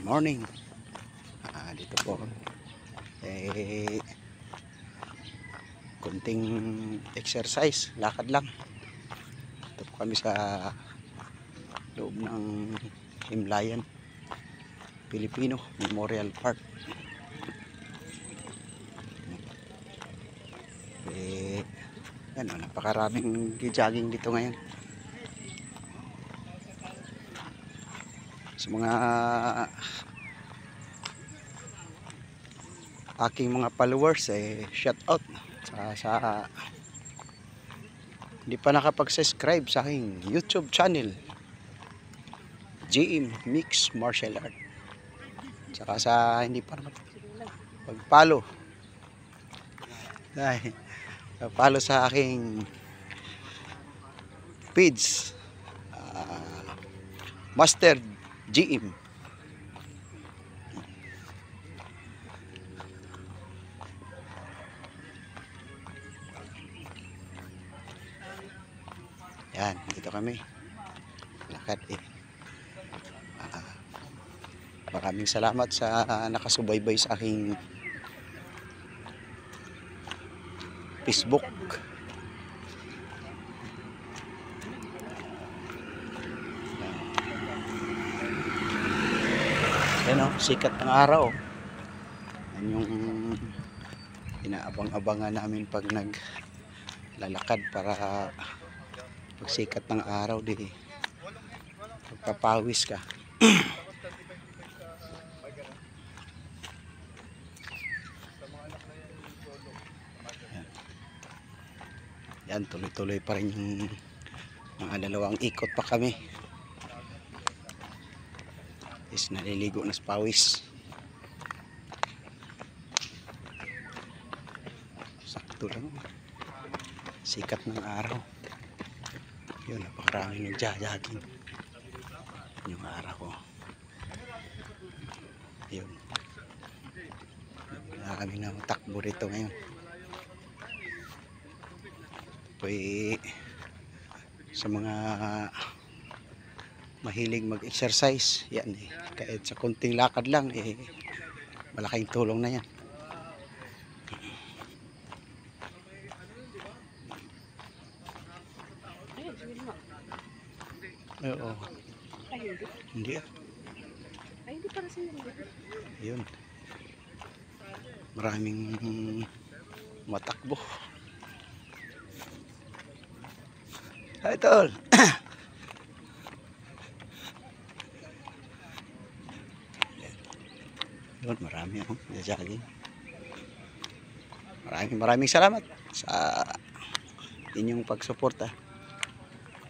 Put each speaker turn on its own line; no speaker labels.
morning. Dito po kunting exercise, lakad lang. Dito po kami sa loob ng Himlayan Filipino Memorial Park. Yan, napakaraming jogging dito ngayon. Sa mga aking mga followers, shout out sa hindi pa nakapag-subscribe sa aking YouTube channel, JM Mix Martial Art. Saka sa hindi pa pag-follow, follow sa aking page, Master JM. Yan, dito kami lakad. Maraming salamat sa nakasubaybay sa aking Facebook. Yan o, sikat ng araw. Yan yung inaabang-abangan namin pag naglalakad, para pag sikat ng araw di pagpapawis ka. Yan, tuloy-tuloy pa rin yung mga dalawang ikot pa kami. Is naliligo na sa pawis. Sakto lang, sikat ng araw. Yun, napakaraming nagja-jogging yung araw ko. Yun, kami na takbo rito ngayon. Sa mga mahilig mag-exercise, yan kahit sa konting lakad lang, malaking tulong na yan. Oo. Hindi.
Ay, hindi para sa iyo.
Yun. Maraming matakbo. Hi, tol. Yun, marami jogging. Maraming salamat sa inyong pagsuporta.